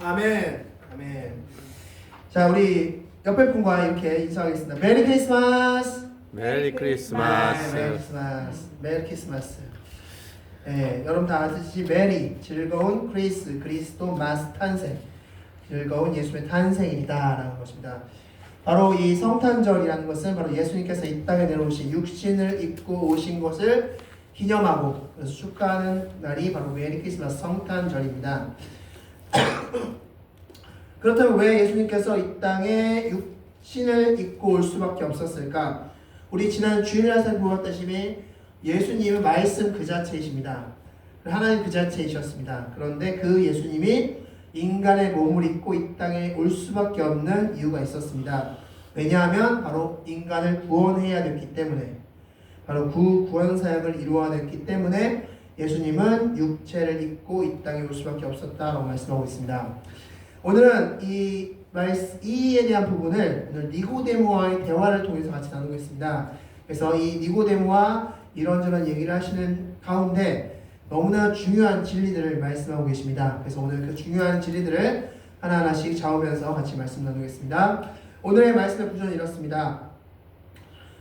아멘. 아멘. 자, 우리 옆에 분과 이렇게 인사하겠습니다. 메리 크리스마스. 메리 크리스마스. 메리 크리스마스. 메리 크리스마스. 네, 여러분 다 아시지? 메리 즐거운 그리스도 마스 탄생. 즐거운 예수의 탄생이다라는 것입니다. 바로 이 성탄절이라는 것은 바로 예수님께서 이 땅에 내려오신 육신을 입고 오신 것을 기념하고 그래서 축하하는 날이 바로 메리 크리스마스 성탄절입니다. 그렇다면 왜 예수님께서 이 땅에 육신을 입고 올 수밖에 없었을까? 우리 지난 주일날 살펴보았다시피 예수님은 말씀 그 자체이십니다. 하나님 그 자체이셨습니다. 그런데 그 예수님이 인간의 몸을 입고 이 땅에 올 수밖에 없는 이유가 있었습니다. 왜냐하면 바로 인간을 구원해야 됐기 때문에, 바로 구원 사역을 이루어야 됐기 때문에 예수님은 육체를 입고 이 땅에 올 수밖에 없었다라고 말씀하고 있습니다. 오늘은 이에 대한 부분을 오늘 니고데모와의 대화를 통해서 같이 나누겠습니다. 그래서 이 니고데모와 이런저런 얘기를 하시는 가운데 너무나 중요한 진리들을 말씀하고 계십니다. 그래서 오늘 그 중요한 진리들을 하나하나씩 잡으면서 같이 말씀 나누겠습니다. 오늘의 말씀의 구조는 이렇습니다.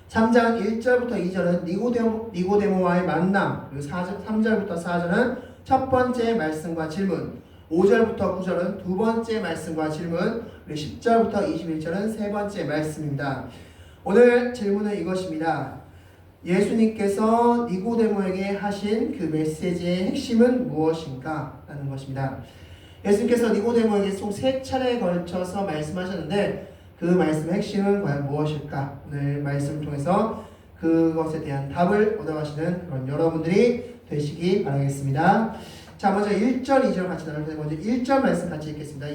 3장 1절부터 2절은 니고데모와의 만남, 그리고 3절부터 4절은 첫 번째 말씀과 질문, 5절부터 9절은 두 번째 말씀과 질문, 그리고 10절부터 21절은 세 번째 말씀입니다. 오늘 질문은 이것입니다. 예수님께서 니고데모에게 하신 그 메시지의 핵심은 무엇인가? 라는 것입니다. 예수님께서 니고데모에게 총 3차례에 걸쳐서 말씀하셨는데 그 말씀의 핵심은 과연 무엇일까? 오늘 말씀을 통해서 그것에 대한 답을 얻어가시는 그런 여러분들이 되시기 바라겠습니다. 자, 먼저 1절, 2절 같이 나눌 텐데 먼저 1절 말씀 같이 읽겠습니다.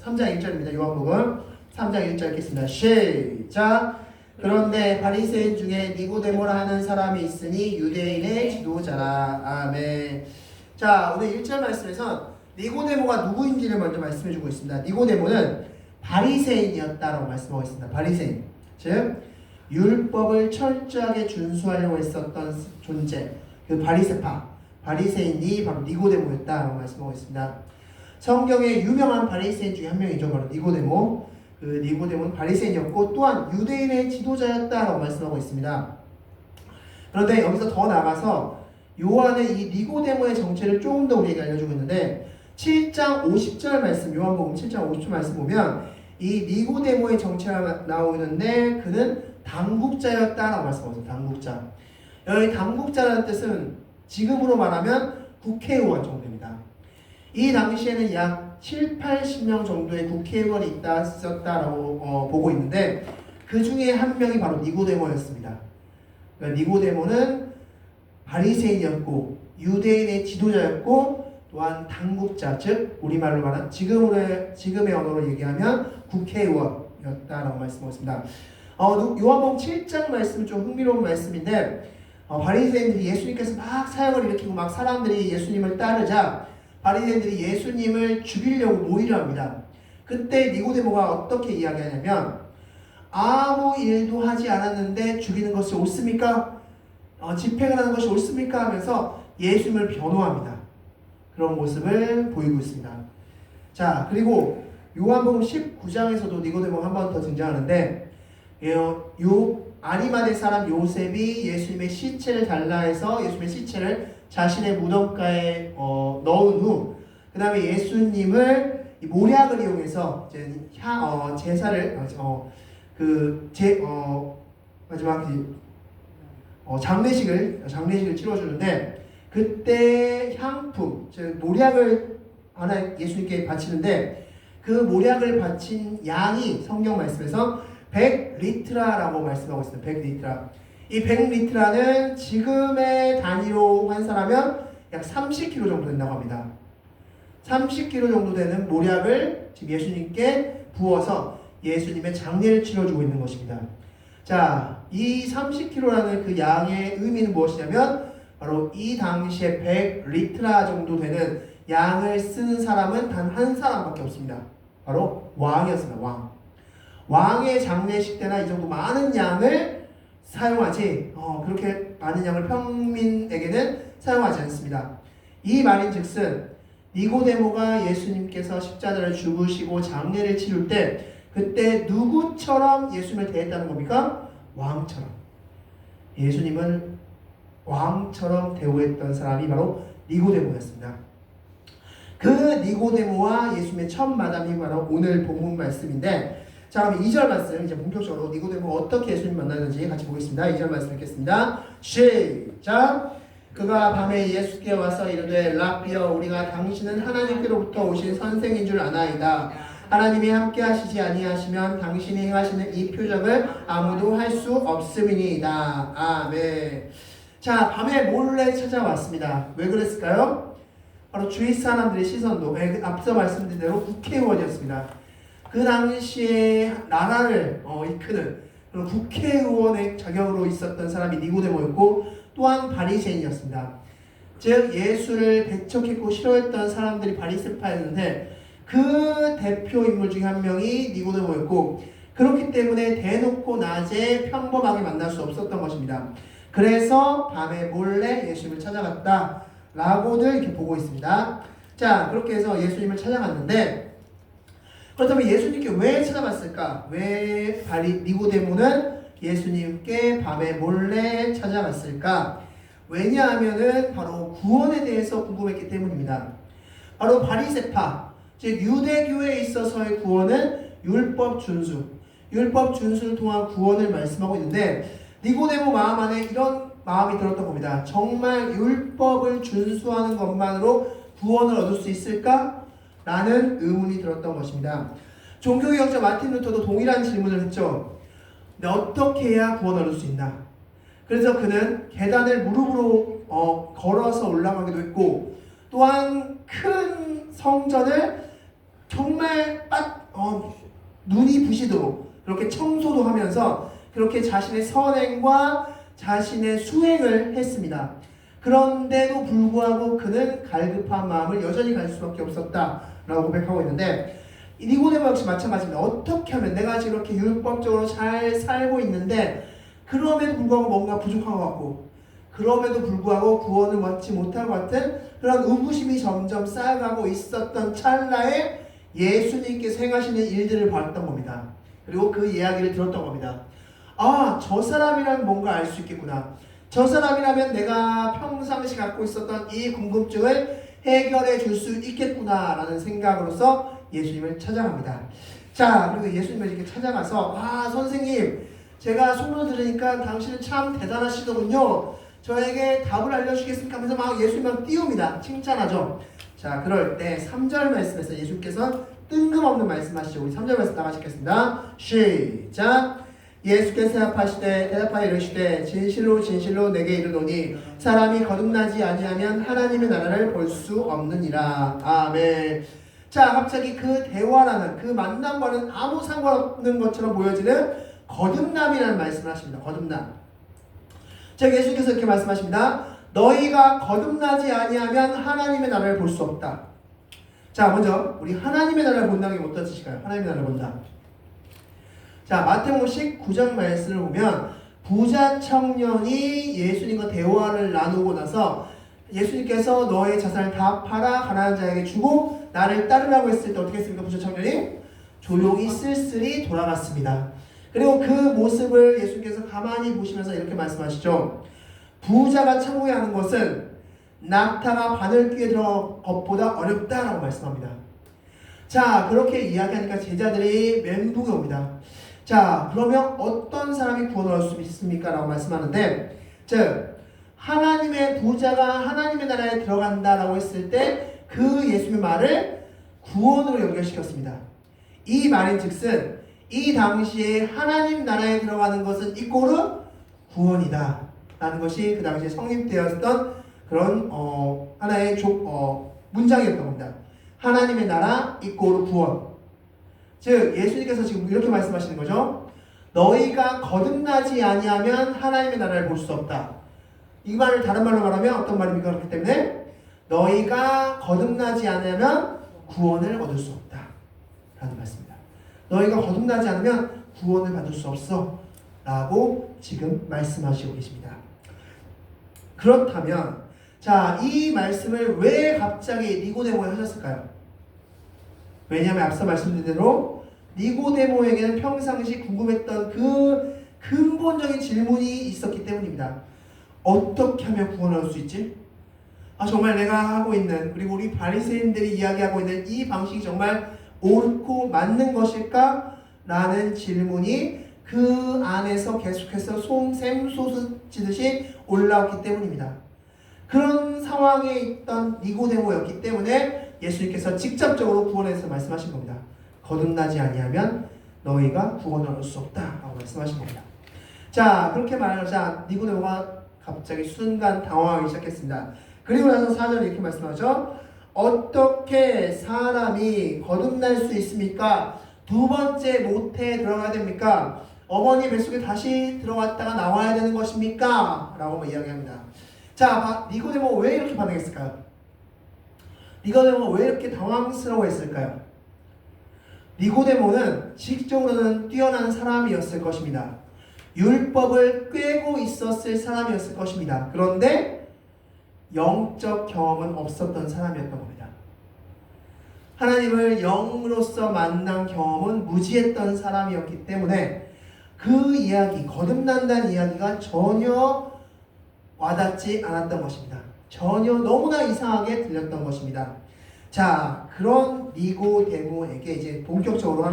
3장 1절입니다. 요한복음 3장 1절 읽겠습니다. 시작! 그런데 바리새인 중에 니고데모라 하는 사람이 있으니 유대인의 지도자라. 아멘. 자, 오늘 1절 말씀에서 니고데모가 누구인지를 먼저 말씀해 주고 있습니다. 니고데모는 바리새인이었다라고 말씀하고 있습니다. 바리새인, 즉 율법을 철저하게 준수하려고 했었던 존재, 그 바리새파, 바리새인이 바로 니고데모였다라고 말씀하고 있습니다. 성경의 유명한 바리새인 중에 한 명이죠. 바로 니고데모. 그 니고데모는 바리새인이었고 또한 유대인의 지도자였다라고 말씀하고 있습니다. 그런데 여기서 더 나가서 요한의 이 니고데모의 정체를 조금 더 우리에게 알려주고 있는데 7장 50절 말씀, 요한복음 7장 50절 말씀 보면 이 니고데모의 정체가 나오는데 그는 당국자였다라고 말씀하고 있습니다. 당국자. 여기 당국자라는 뜻은 지금으로 말하면 국회의원 정도입니다. 이 당시에는 약 7, 80명 정도의 국회의원이 있었다라고 보고 있는데 그 중에 한 명이 바로 니고데모였습니다. 그러니까 니고데모는 바리새인이었고 유대인의 지도자였고 또한 당국자, 즉 우리말로 말하는 지금의 언어로 얘기하면 국회의원이었다라고 말씀하고 있습니다. 요한복음 7장 말씀은 좀 흥미로운 말씀인데 바리새인들이 예수님께서 막 사역을 일으키고 막 사람들이 예수님을 따르자 바리새인들이 예수님을 죽이려고 모의를 합니다. 그때 니고데모가 어떻게 이야기하냐면 아무 일도 하지 않았는데 죽이는 것이 옳습니까? 집행을 하는 것이 옳습니까? 하면서 예수님을 변호합니다. 그런 모습을 보이고 있습니다. 자, 그리고 요한복음 19장에서도 니고데모가 한 번 더 등장하는데 아리마대 사람 요셉이 예수님의 시체를 달라 해서 예수님의 시체를 자신의 무덤가에 넣은 후 그 다음에 예수님을 모략을 이용해서 제사를 마지막 장례식을 치러주는데 그때 향품, 즉 모략을 하나 예수님께 바치는데 그 모략을 바친 양이 성경 말씀에서 100리트라라고 말씀하고 있습니다. 100리트라. 이 100리트라는 지금의 단위로 환산하면 약 30kg 정도 된다고 합니다. 30kg 정도 되는 모략을 지금 예수님께 부어서 예수님의 장례를 치러주고 있는 것입니다. 자, 이 30kg라는 그 양의 의미는 무엇이냐면 바로 이 당시에 100리트라 정도 되는 양을 쓰는 사람은 단 한 사람밖에 없습니다. 바로 왕이었습니다. 왕의 장례식 때나 이 정도 많은 양을 사용하지 그렇게 많은 양을 평민에게는 사용하지 않습니다. 이 말인 즉슨 니고데모가 예수님께서 십자가를 죽으시고 장례를 치를 때 그때 누구처럼 예수님을 대했다는 겁니까? 왕처럼. 예수님을 왕처럼 대우했던 사람이 바로 니고데모였습니다. 그 니고데모와 예수님의 첫 만남이 바로 오늘 본문 말씀인데, 자, 그럼 2절 말씀 이제 본격적으로 니고데모가 어떻게 예수님 만나는지 같이 보겠습니다. 2절 말씀 읽겠습니다. 시작. 그가 밤에 예수께 와서 이르되 랍비여, 우리가 당신은 하나님께로부터 오신 선생인 줄 아나이다. 하나님이 함께 하시지 아니하시면 당신이 행하시는 이 표적을 아무도 할 수 없음이니이다. 아멘. 자, 밤에 몰래 찾아왔습니다. 왜 그랬을까요? 바로 주위 사람들의 시선도 앞서 말씀드린 대로 국회의원이었습니다. 그 당시에 나라를 이끄는 그런 국회의원의 자격으로 있었던 사람이 니고데모였고, 또한 바리새인이었습니다. 즉 예수를 배척했고 싫어했던 사람들이 바리새파였는데 그 대표 인물 중에 한 명이 니고데모였고, 그렇기 때문에 대놓고 낮에 평범하게 만날 수 없었던 것입니다. 그래서 밤에 몰래 예수님을 찾아갔다 라고들 이렇게 보고 있습니다. 자, 그렇게 해서 예수님을 찾아갔는데, 그렇다면 예수님께 왜 찾아갔을까? 왜 니고데모는 예수님께 밤에 몰래 찾아갔을까? 왜냐하면은 바로 구원에 대해서 궁금했기 때문입니다. 바로 바리새파, 즉 유대교에 있어서의 구원은 율법 준수를 통한 구원을 말씀하고 있는데, 니고데모 마음 안에 이런 마음이 들었던 겁니다. 정말 율법을 준수하는 것만으로 구원을 얻을 수 있을까? 라는 의문이 들었던 것입니다. 종교개혁자 마틴 루터도 동일한 질문을 했죠. 근데 어떻게 해야 구원을 얻을 수 있나? 그래서 그는 계단을 무릎으로 걸어서 올라가기도 했고, 또한 큰 성전을 정말 눈이 부시도록 그렇게 청소도 하면서 그렇게 자신의 선행과 자신의 수행을 했습니다. 그런데도 불구하고 그는 갈급한 마음을 여전히 가질 수밖에 없었다라고 고백하고 있는데, 니고데모 역시 마찬가지입니다. 어떻게 하면 내가 지금 이렇게 율법적으로 잘 살고 있는데 그럼에도 불구하고 뭔가 부족한 것 같고, 그럼에도 불구하고 구원을 얻지 못할 것 같은 그런 의구심이 점점 쌓여가고 있었던 찰나에 예수님께서 행하시는 일들을 봤던 겁니다. 그리고 그 이야기를 들었던 겁니다. 아, 저 사람이라면 뭔가 알 수 있겠구나. 저 사람이라면 내가 평상시 갖고 있었던 이 궁금증을 해결해 줄 수 있겠구나 라는 생각으로서 예수님을 찾아갑니다. 자, 그리고 예수님을 이렇게 찾아가서, 아, 선생님, 제가 소문을 들으니까 당신은 참 대단하시더군요. 저에게 답을 알려주시겠습니까? 하면서 막 예수님을 띄웁니다. 칭찬하죠. 자, 그럴 때 3절 말씀에서 예수님께서 뜬금없는 말씀하시죠. 우리 3절 말씀 다 같이 읽겠습니다. 시작. 예수께서 대답하여 이르시되 진실로 진실로 내게 이르노니 사람이 거듭나지 아니하면 하나님의 나라를 볼 수 없느니라. 아멘. 자, 갑자기 그 대화라는 그 만남과는 아무 상관없는 것처럼 보여지는 거듭남이라는 말씀을 하십니다. 거듭남. 자, 예수께서 이렇게 말씀하십니다. 너희가 거듭나지 아니하면 하나님의 나라를 볼 수 없다. 자, 먼저 우리 하나님의 나라를 본다는 게 어떤 뜻일까요? 하나님의 나라를 본다. 자, 마태복음 19장 말씀을 보면 부자 청년이 예수님과 대화를 나누고 나서 예수님께서 너의 자산을 다 팔아 가난한 자에게 주고 나를 따르라고 했을 때 어떻게 했습니까? 부자 청년이 조용히 쓸쓸히 돌아갔습니다. 그리고 그 모습을 예수님께서 가만히 보시면서 이렇게 말씀하시죠. 부자가 천국에 가는 것은 낙타가 바늘귀에 들어간 것보다 어렵다라고 말씀합니다. 자, 그렇게 이야기하니까 제자들이 멘붕이 옵니다. 자, 그러면 어떤 사람이 구원을 얻을 수 있습니까? 라고 말씀하는데, 즉 하나님의 부자가 하나님의 나라에 들어간다라고 했을 때 그 예수님의 말을 구원으로 연결시켰습니다. 이 말인즉슨 이 당시에 하나님 나라에 들어가는 것은 이꼬르 구원이다 라는 것이 그 당시에 성립되었던 그런 하나의 문장이었던 겁니다. 하나님의 나라 이꼬르 구원. 즉 예수님께서 지금 이렇게 말씀하시는 거죠. 너희가 거듭나지 아니하면 하나님의 나라를 볼 수 없다. 이 말을 다른 말로 말하면 어떤 말입니까? 그렇기 때문에 너희가 거듭나지 않으면 구원을 얻을 수 없다 라는 말씀입니다. 너희가 거듭나지 않으면 구원을 받을 수 없어 라고 지금 말씀하시고 계십니다. 그렇다면 자, 이 말씀을 왜 갑자기 니고데모에 하셨을까요? 왜냐하면 앞서 말씀드린 대로 니고데모에게는 평상시 궁금했던 그 근본적인 질문이 있었기 때문입니다. 어떻게 하면 구원할 수 있지? 정말 내가 하고 있는, 그리고 우리 바리새인들이 이야기하고 있는 이 방식이 정말 옳고 맞는 것일까? 라는 질문이 그 안에서 계속해서 샘솟으시듯이 올라왔기 때문입니다. 그런 상황에 있던 니고데모였기 때문에 예수님께서 직접적으로 구원에서 말씀하신 겁니다. 거듭나지 아니하면 너희가 구원을 얻을 수 없다 라고 말씀하신 겁니다. 자, 그렇게 말하자 니고데모가 갑자기 순간 당황하기 시작했습니다. 그리고 나서 4절에 이렇게 말씀하죠. 어떻게 사람이 거듭날 수 있습니까? 두 번째 모태에 들어가야 됩니까? 어머니 뱃속에 다시 들어갔다가 나와야 되는 것입니까? 라고 이야기합니다. 자, 니고데모 왜 이렇게 반응했을까요? 니고데모가 왜 이렇게 당황스러워했을까요? 니고데모는 지식적으로는 뛰어난 사람이었을 것입니다. 율법을 꿰고 있었을 사람이었을 것입니다. 그런데 영적 경험은 없었던 사람이었던 겁니다. 하나님을 영으로서 만난 경험은 무지했던 사람이었기 때문에 그 이야기, 거듭난다는 이야기가 전혀 와닿지 않았던 것입니다. 전혀 너무나 이상하게 들렸던 것입니다. 자, 그런 니고데모에게 이제 본격적으로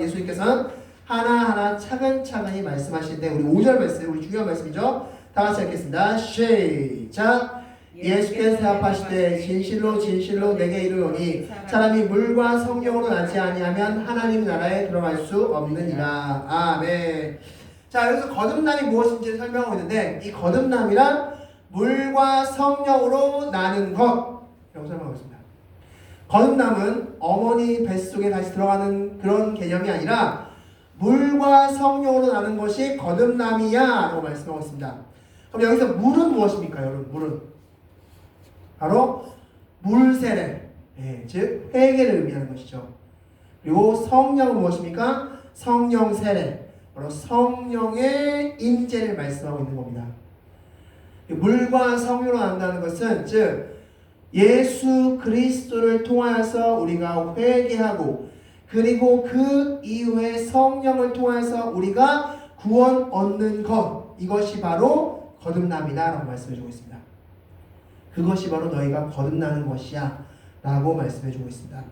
예수님께서는 하나하나 차근차근히 말씀하시는데, 우리 5절 말씀, 우리 중요한 말씀이죠. 다 같이 읽겠습니다. 시작. 예수께서 대답하시되 진실로 진실로 내게 이르노니 사람이 물과 성령으로 나지 아니하면 하나님 나라에 들어갈 수 없느니라. 아멘. 자, 여기서 거듭남이 무엇인지 설명하고 있는데, 이 거듭남이란 물과 성령으로 나는 것 라고 설명하고 있습니다. 거듭남은 어머니 뱃속에 다시 들어가는 그런 개념이 아니라 물과 성령으로 나는 것이 거듭남이야 라고 말씀하고 있습니다. 그럼 여기서 물은 무엇입니까? 여러분, 물은 바로 물세례, 즉 회개를 의미하는 것이죠. 그리고 성령은 무엇입니까? 성령 세례, 바로 성령의 임재를 말씀하고 있는 겁니다. 물과 성령으로 난다는 것은 즉 예수 그리스도를 통하여서 우리가 회개하고, 그리고 그 이후에 성령을 통해서 우리가 구원 얻는 것, 이것이 바로 거듭남이다 라고 말씀해주고 있습니다. 그것이 바로 너희가 거듭나는 것이야 라고 말씀해주고 있습니다.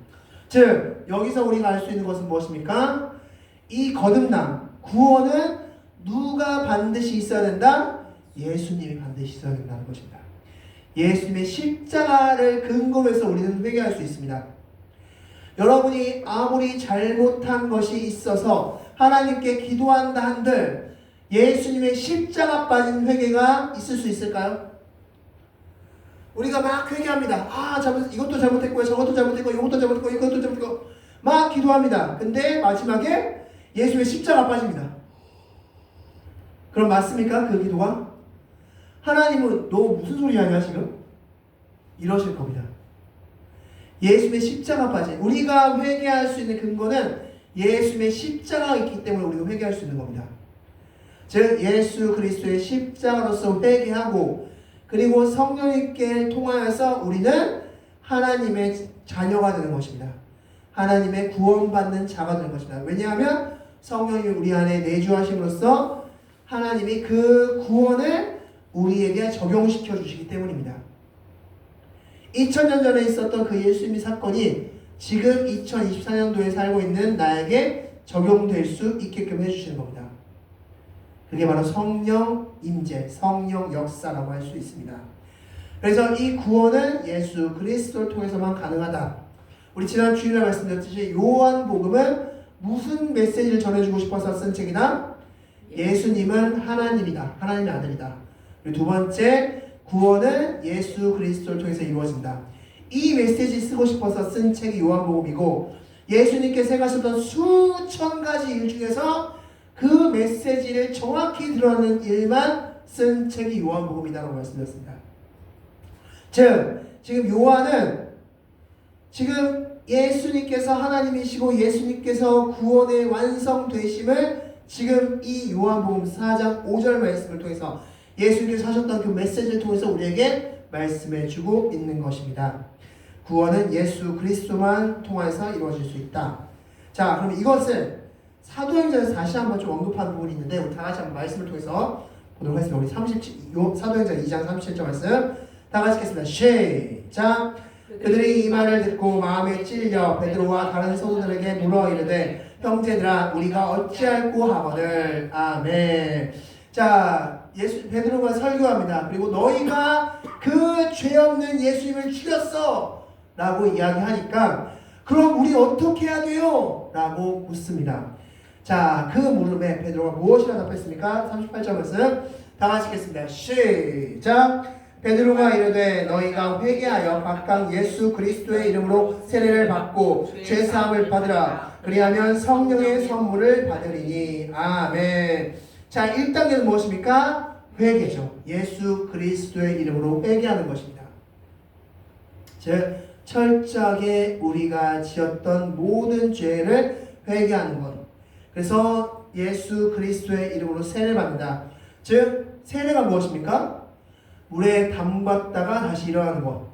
즉 여기서 우리가 알 수 있는 것은 무엇입니까? 이 거듭남, 구원은 누가 반드시 있어야 된다? 예수님이 반드시 있어야 된다는 것입니다. 예수님의 십자가를 근거로 해서 우리는 회개할 수 있습니다. 여러분이 아무리 잘못한 것이 있어서 하나님께 기도한다 한들 예수님의 십자가 빠진 회개가 있을 수 있을까요? 우리가 막 회개합니다. 이것도 잘못했고요, 저것도 잘못했고, 이것도 잘못했고, 이것도 잘못했고, 막 기도합니다. 근데 마지막에 예수의 십자가 빠집니다. 그럼 맞습니까? 그 기도가? 하나님은 너 무슨 소리 하냐 지금? 이러실 겁니다. 예수의 십자가 빠진, 우리가 회개할 수 있는 근거는 예수의 십자가가 있기 때문에 우리가 회개할 수 있는 겁니다. 즉 예수 그리스도의 십자가로서 회개하고, 그리고 성령님께 통하여서 우리는 하나님의 자녀가 되는 것입니다. 하나님의 구원받는 자가 되는 것입니다. 왜냐하면 성령이 우리 안에 내주하심으로써 하나님이 그 구원을 우리에게 적용시켜 주시기 때문입니다. 2000년 전에 있었던 그 예수님의 사건이 지금 2024년도에 살고 있는 나에게 적용될 수 있게끔 해주시는 겁니다. 그게 바로 성령 임재, 성령 역사라고 할 수 있습니다. 그래서 이 구원은 예수 그리스도를 통해서만 가능하다. 우리 지난 주일날 말씀드렸듯이 요한복음은 무슨 메시지를 전해주고 싶어서 쓴 책이다? 예수님은 하나님이다. 하나님의 아들이다. 그리고 두 번째, 구원은 예수 그리스도를 통해서 이루어진다. 이 메시지 쓰고 싶어서 쓴 책이 요한복음이고, 예수님께서 행하셨던 수천 가지 일 중에서 그 메시지를 정확히 드러내는 일만 쓴 책이 요한복음이다라고 말씀드렸습니다. 즉 지금 요한은 지금 예수님께서 하나님이시고 예수님께서 구원의 완성되심을 지금 이 요한복음 4장 5절 말씀을 통해서 예수님께서 하셨던 그 메시지를 통해서 우리에게 말씀해주고 있는 것입니다. 구원은 예수 그리스도만 통해서 이루어질 수 있다. 자, 그럼 이것을 사도행전에서 다시 한번 좀 언급하는 부분이 있는데 우리 다 같이 한번 말씀을 통해서 보도록 하겠습니다. 우리 사도행전 2장 37절 말씀 다 같이 읽겠습니다. 시작. 그들이 이 말을 듣고 마음에 찔려 베드로와 다른 성도들에게 물어 이르되 형제들아 우리가 어찌할꼬 하거늘. 아멘. 자, 베드로가 설교합니다. 그리고 너희가 그 죄 없는 예수님을 죽였어 라고 이야기하니까 그럼 우리 어떻게 해야 돼요? 라고 묻습니다. 자, 그 물음에 베드로가 무엇이라 답했습니까? 38절 말씀 다 같이 읽겠습니다. 시작. 베드로가 이르되 너희가 회개하여 각각 예수 그리스도의 이름으로 세례를 받고 죄사함을 받으라. 그리하면 성령의 선물을 받으리니. 아멘. 자, 1단계는 무엇입니까? 회개죠. 예수 그리스도의 이름으로 회개하는 것입니다. 즉 철저하게 우리가 지었던 모든 죄를 회개하는 것. 그래서 예수 그리스도의 이름으로 세례를 받는다. 즉 세례가 무엇입니까? 물에 담갔다가 다시 일어나는 것.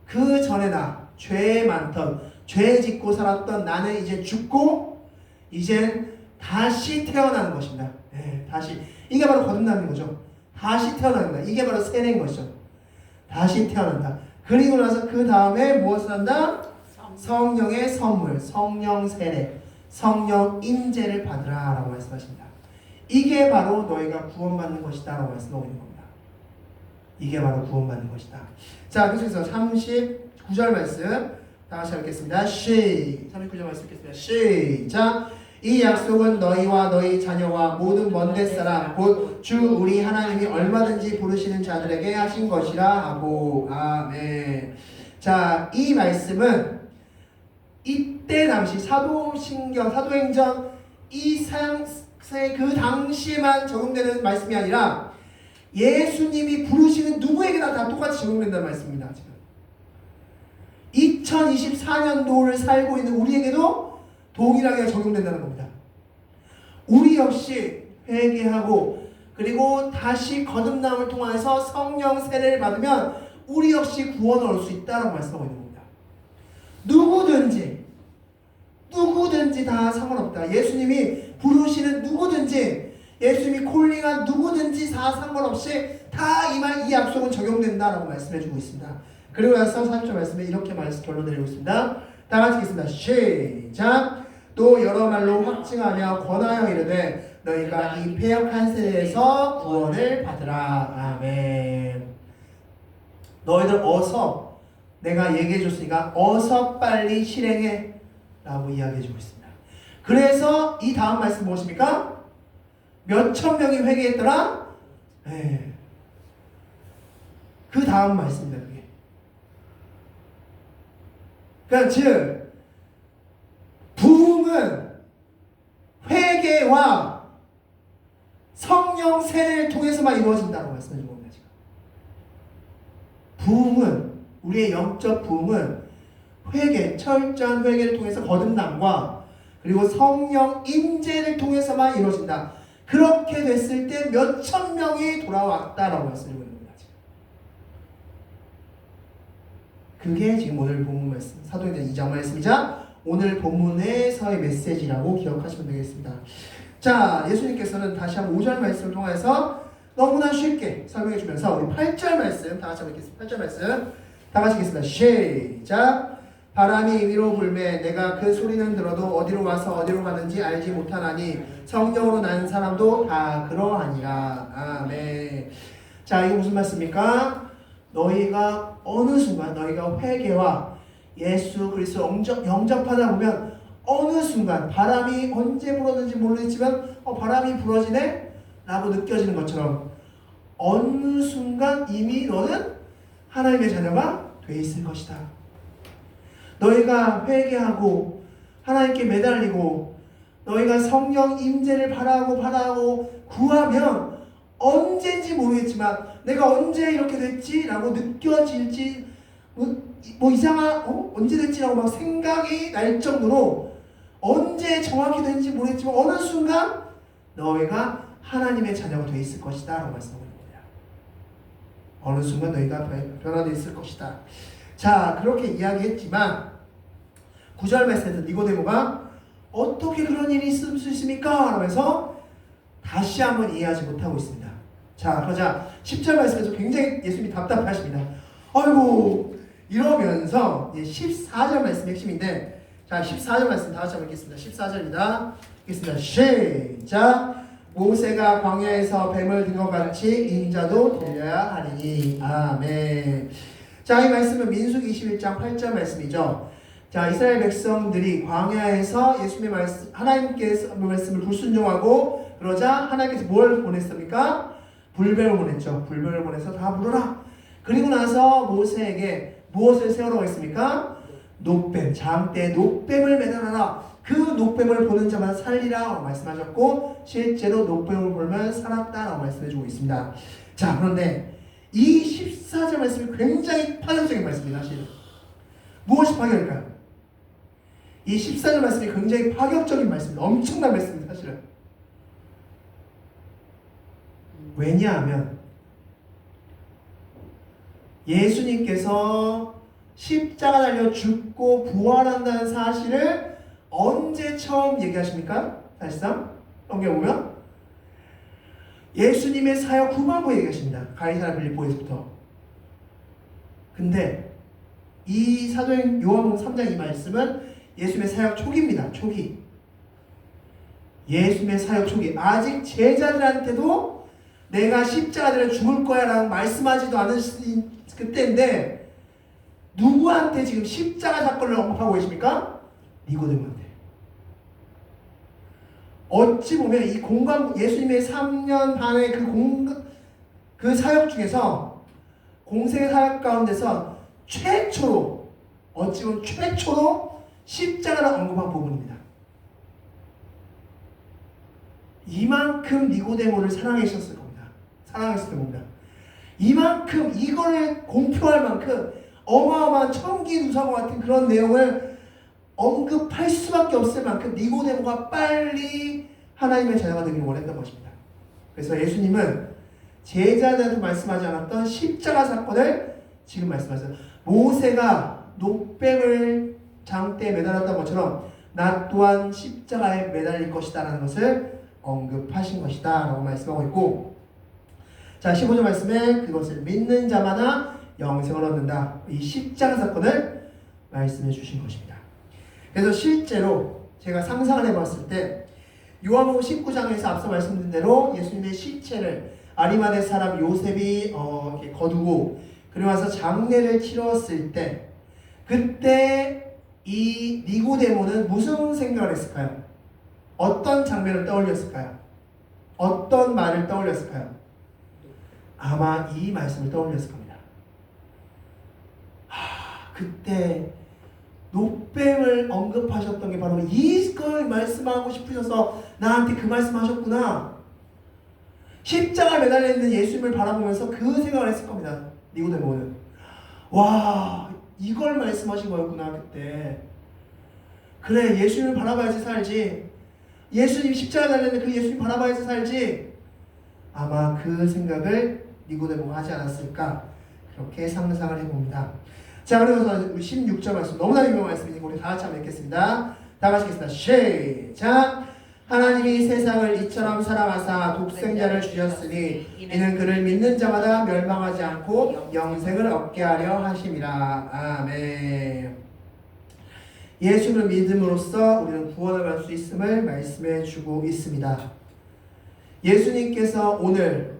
그 전에 죄 많던 죄 짓고 살았던 나는 이제 죽고 이젠 다시 태어나는 것입니다. 네, 다시. 이게 바로 거듭나는 거죠. 다시 태어난다. 이게 바로 세례인 것이죠. 다시 태어난다. 그리고 나서 그 다음에 무엇을 한다? 성령의 선물, 성령 세례, 성령 임재를 받으라 라고 말씀하십니다. 이게 바로 너희가 구원받는 것이다 라고 말씀하고 있는 겁니다. 이게 바로 구원받는 것이다. 자, 계속해서 39절 말씀 다 같이 읽겠습니다. 39절 말씀 읽겠습니다. 시작. 이 약속은 너희와 너희 자녀와 모든 먼데 사람 곧 주 우리 하나님이 얼마든지 부르시는 자들에게 하신 것이라 하고. 아멘. 자, 이 말씀은 이때 당시 사도행전 이 사양의 그 당시에만 적용되는 말씀이 아니라 예수님이 부르시는 누구에게나 다 똑같이 적용된다는 말씀입니다. 지금 2024년도를 살고 있는 우리에게도 동일하게 적용된다는 겁니다. 우리 역시 회개하고 그리고 다시 거듭남을 통해서 성령 세례를 받으면 우리 역시 구원을 얻을 수 있다고 말씀하고 있는 겁니다. 누구든지 다 상관없다. 예수님이 부르시는 누구든지, 예수님이 콜링한 누구든지 다 상관없이 다 이 약속은 적용된다라고 말씀해주고 있습니다. 그리고 나서 30절 말씀에 이렇게 결론 내리고 있습니다. 다 같이 읽겠습니다. 시작. 또 여러 말로 확증하며 권하여 이르되 너희가 이 패역한 세대에서 구원을 받으라. 아멘. 너희들 어서, 내가 얘기해 줬으니까 어서 빨리 실행해 라고 이야기해 주고 있습니다. 그래서 이 다음 말씀 무엇입니까? 몇천 명이 회개했더라? 네. 그 다음 말씀입니다. 그게. 그러니까 즉 부흥은 회개와 성령 세례를 통해서만 이루어진다고 말씀해 주고 있습니다. 부흥은, 우리의 영적 부흥은 회개, 철저한 회개를 통해서 거듭남과 그리고 성령 임재를 통해서만 이루어진다. 그렇게 됐을 때 몇천 명이 돌아왔다라고 말씀드리고 있는 겁니다. 그게 지금 오늘 본문 말씀, 사도행전 2장 말씀이자 오늘 본문에서의 메시지라고 기억하시면 되겠습니다. 자, 예수님께서는 다시 한번 5절 말씀을 통해서 너무나 쉽게 설명해 주면서 우리 8절 말씀 다 같이 읽겠습니다. 8절 말씀 다 같이 읽겠습니다. 시작. 바람이 위로 불매 내가 그 소리는 들어도 어디로 와서 어디로 가는지 알지 못하나니 성령으로 난 사람도 다 그러하니라. 아멘. 자, 이게 무슨 말씀입니까? 너희가 어느 순간 너희가 회개와 예수 그리스도 영접하다 보면 어느 순간 바람이 언제 불었는지 모르겠지만 바람이 불어지네? 라고 느껴지는 것처럼 어느 순간 이미 너는 하나님의 자녀가 돼 있을 것이다. 너희가 회개하고 하나님께 매달리고 너희가 성령 임재를 바라고 구하면 언제인지 모르겠지만 내가 언제 이렇게 됐지? 라고 느껴질지 언제 됐지라고 막 생각이 날 정도로 언제 정확히 된지 모르겠지만 어느 순간 너희가 하나님의 자녀가 돼 있을 것이다 라고 말씀하고 있는 겁니다. 어느 순간 너희가 변화되어 있을 것이다. 자, 그렇게 이야기했지만 9절 말씀에서 니고데모가 어떻게 그런 일이 있을 수 있습니까? 라면서 다시 한번 이해하지 못하고 있습니다. 자, 그러자 10절 말씀에서 굉장히 예수님이 답답하십니다. 아이고, 이러면서 14절 말씀이 핵심인데, 자, 14절 말씀 다 같이 한번 읽겠습니다. 14절입니다. 읽겠습니다. 시작. 모세가 광야에서 뱀을 든 것 같이 인자도 들려야 하리니. 아멘. 자, 이 말씀은 민수기 21장 8절 말씀이죠. 자, 이스라엘 백성들이 광야에서 예수님의 말씀, 하나님께서 말씀을 불순종하고 그러자 하나님께서 뭘 보냈습니까? 불뱀을 보냈죠. 불뱀을 보내서 다 물어라. 그리고 나서 모세에게 무엇을 세우라고 했습니까? 녹뱀, 장대에 녹뱀을 매달아라. 그 녹뱀을 보는 자만 살리라고 말씀하셨고 실제로 녹뱀을 보면 살았다라고 말씀해주고 있습니다. 자, 그런데 이 14절 말씀이 굉장히 파격적인 말씀입니다. 사실 무엇이 파격일까요? 이 14절 말씀이 굉장히 파격적인 말씀입니다. 엄청난 말씀입니다. 사실은 왜냐하면 예수님께서 십자가 달려 죽고 부활한다는 사실을 언제 처음 얘기하십니까? 사실상 성경 보면 예수님의 사역 후반부에 얘기하십니다. 가이사랴 빌립보에서부터. 근데 이 사도행 요한복음 3장 이 말씀은 예수님의 사역 초기입니다. 초기. 예수님의 사역 초기. 아직 제자들한테도 내가 십자가 달려 죽을 거야 라고 말씀하지도 않은 그때인데 누구한테 지금 십자가 사건을 언급하고 계십니까? 니고데모한테. 어찌 보면 이 예수님의 3년 반의 그 사역 중에서 공생의 사역 가운데서 최초로 어찌 보면 최초로 십자가를 언급한 부분입니다. 이만큼 니고데모를 사랑하셨을 겁니다. 사랑했을 겁니다. 이만큼 이거를 공표할 만큼 어마어마한 천기누사와 같은 그런 내용을 언급할 수밖에 없을 만큼 니고데모가 빨리 하나님의 자녀가 되기를 원했던 것입니다. 그래서 예수님은 제자들한테 말씀하지 않았던 십자가 사건을 지금 말씀하세요. 모세가 녹뱀을 장대에 매달았던 것처럼 나 또한 십자가에 매달릴 것이다 라는 것을 언급하신 것이다 라고 말씀하고 있고, 자 15절 말씀에 그것을 믿는 자마다 영생을 얻는다. 이 십자가 사건을 말씀해 주신 것입니다. 그래서 실제로 제가 상상을 해봤을 때 요한복음 19장에서 앞서 말씀드린 대로 예수님의 시체를 아리마대 사람 요셉이 이렇게 거두고 그리고 와서 장례를 치렀을 때 그때 이 니고데모는 무슨 생각을 했을까요? 어떤 장면을 떠올렸을까요? 어떤 말을 떠올렸을까요? 아마 이 말씀을 떠올렸을 겁니다. 그때 녹뱀을 언급하셨던 게 바로 이걸 말씀하고 싶으셔서 나한테 그 말씀하셨구나. 십자가에 매달려 있는 예수님을 바라보면서 그 생각을 했을 겁니다. 니고데모는. 와, 이걸 말씀하신 거였구나 그때. 그래, 예수님을 바라봐야지 살지. 예수님 십자가에 달려있는 그 예수님 바라봐야지 살지. 아마 그 생각을 니고데모가 하지 않았을까 그렇게 상상을 해봅니다. 자, 그래서 우리 16절 말씀 너무나 유명한 말씀이니까 우리 다 같이 한번 읽겠습니다. 다 같이 읽겠습니다. 시작. 하나님이 세상을 이처럼 사랑하사 독생자를 주셨으니 이는 그를 믿는 자마다 멸망하지 않고 영생을 얻게 하려 하심이라. 아멘. 예수를 믿음으로써 우리는 구원을 받을 수 있음을 말씀해 주고 있습니다. 예수님께서 오늘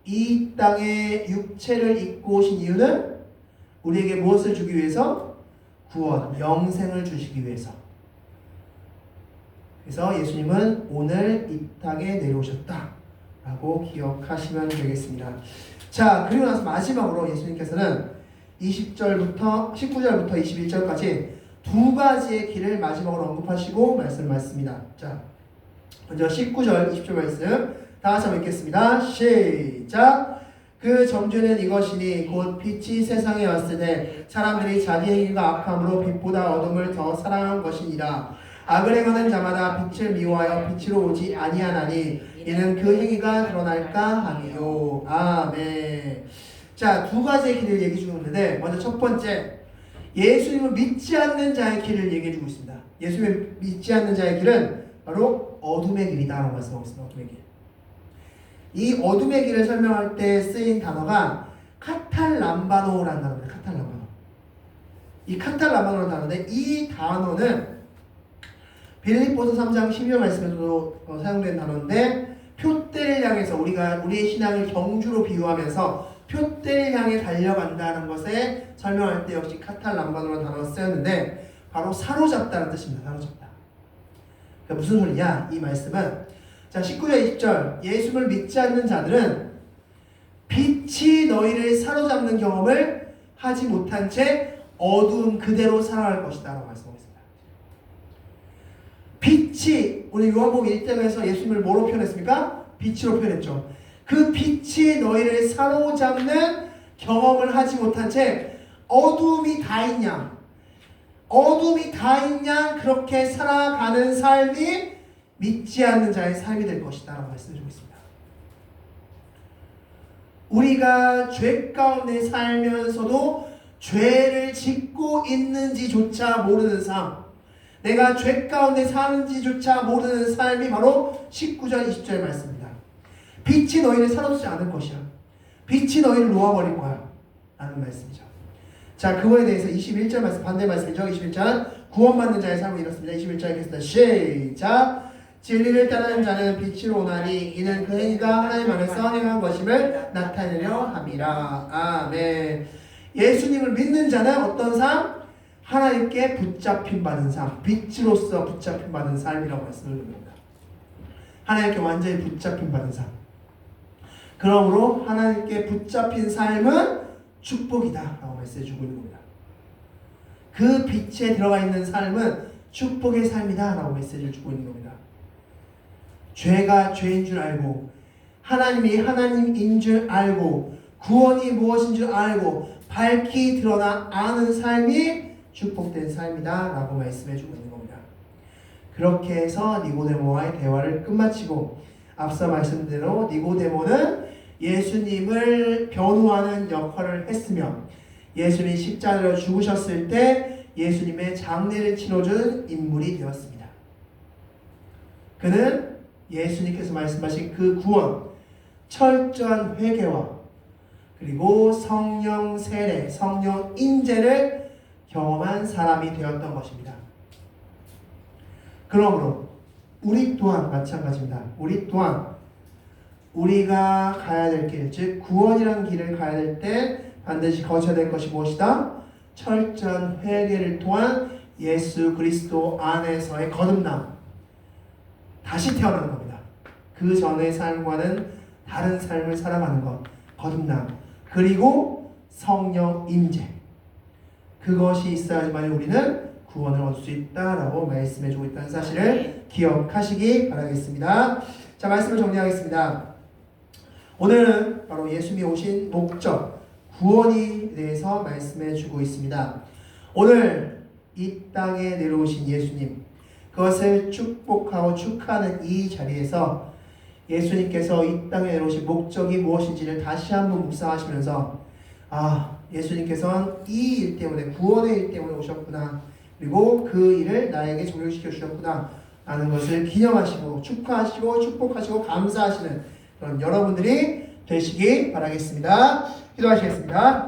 이 땅에 육체를 입고 오신 이유는 우리에게 무엇을 주기 위해서? 구원, 영생을 주시기 위해서. 그래서 예수님은 오늘 이 땅에 내려오셨다라고 기억하시면 되겠습니다. 자, 그리고 나서 마지막으로 예수님께서는 19절부터 21절까지 두 가지의 길을 마지막으로 언급하시고 말씀하셨습니다. 자, 먼저 19절, 20절 말씀 다 같이 한번 읽겠습니다. 시작. 그 정죄는 이것이니 곧 빛이 세상에 왔을 때 사람들이 자기 행위가 악함으로 빛보다 어둠을 더 사랑한 것이니라. 악을 행하는 자마다 빛을 미워하여 빛으로 오지 아니하나니 이는 그 행위가 드러날까 함이요. 아멘. 자, 두 가지의 길을 얘기해 주고 있는데 먼저 첫 번째, 예수님을 믿지 않는 자의 길을 얘기해 주고 있습니다. 예수님을 믿지 않는 자의 길은 바로 어둠의 길이다라고 말씀하고 있습니다. 어둠의 길. 이 어둠의 길을 설명할 때 쓰인 단어가 카탈람바노라는 단어입니다. 카탈람바노. 이 카탈람바노라는 단어인데 이 단어는 빌립보서 3장 12절 말씀에서도 사용된 단어인데 표대를 향해서 우리가 우리의 신앙을 경주로 비유하면서 표대를 향해 달려간다는 것에 설명할 때 역시 카탈람바노라는 단어가 쓰였는데 바로 사로잡다는 뜻입니다. 사로잡다. 그러니까 무슨 소리냐? 이 말씀은 자 19절 20절 예수를 믿지 않는 자들은 빛이 너희를 사로잡는 경험을 하지 못한 채 어두운 그대로 살아갈 것이다 라고 말씀하고 있습니다. 빛이 우리 요한복음 1장에서 예수님을 뭐로 표현했습니까? 빛으로 표현했죠. 그 빛이 너희를 사로잡는 경험을 하지 못한 채 어둠이 다 있냐 그렇게 살아가는 삶이 믿지 않는 자의 삶이 될 것이다 라고 말씀해주고 있습니다. 우리가 죄 가운데 살면서도 죄를 짓고 있는지조차 모르는 삶, 내가 죄 가운데 사는지조차 모르는 삶이 바로 19절 20절 말씀입니다. 빛이 너희를 사로잡지 않을 것이야. 빛이 너희를 놓아버릴 거야 라는 말씀이죠. 자, 그거에 대해서 21절 말씀, 반대 말씀이죠. 21절 구원받는 자의 삶은 이렇습니다. 21절 읽겠습니다. 시작. 진리를 따르는 자는 빛으로 오나니 이는 그 행위가 하나님 안에서 행한 것임을 나타내려 함이라. 아멘. 예수님을 믿는 자는 어떤 삶? 하나님께 붙잡힌 받은 삶, 빛으로서 붙잡힌 받은 삶이라고 말씀을 드립니다. 하나님께 완전히 붙잡힌 받은 삶. 그러므로 하나님께 붙잡힌 삶은 축복이다 라고 메시지 주고 있는 겁니다. 그 빛에 들어가 있는 삶은 축복의 삶이다 라고 메시지를 주고 있는 겁니다. 죄가 죄인 줄 알고 하나님이 하나님인 줄 알고 구원이 무엇인 줄 알고 밝히 드러나 아는 삶이 축복된 삶이다 라고 말씀해 주고 있는 겁니다. 그렇게 해서 니고데모와의 대화를 끝마치고 앞서 말씀드린 대로 니고데모는 예수님을 변호하는 역할을 했으며 예수님이 십자가로 죽으셨을 때 예수님의 장례를 치러준 인물이 되었습니다. 그는 예수님께서 말씀하신 그 구원, 철저한 회개와 그리고 성령 세례, 성령 인재를 경험한 사람이 되었던 것입니다. 그러므로 우리 또한 마찬가지입니다. 우리 또한 우리가 가야 될 길, 즉 구원이라는 길을 가야 될 때 반드시 거쳐야 될 것이 무엇이다? 철저한 회개를 통한 예수 그리스도 안에서의 거듭남, 다시 태어나는 겁니다. 그 전의 삶과는 다른 삶을 살아가는 것, 거듭남, 그리고 성령 임재, 그것이 있어야지만 우리는 구원을 얻을 수 있다라고 말씀해주고 있다는 사실을 기억하시기 바라겠습니다. 자, 말씀을 정리하겠습니다. 오늘은 바로 예수님이 오신 목적, 구원에 대해서 말씀해주고 있습니다. 오늘 이 땅에 내려오신 예수님, 그것을 축복하고 축하하는 이 자리에서 예수님께서 이 땅에 내려오신 목적이 무엇인지를 다시 한번 묵상하시면서 예수님께서는 이 일 때문에, 구원의 일 때문에 오셨구나, 그리고 그 일을 나에게 적용시켜 주셨구나 라는 것을 기념하시고 축하하시고 축복하시고 감사하시는 그런 여러분들이 되시기 바라겠습니다. 기도하시겠습니다.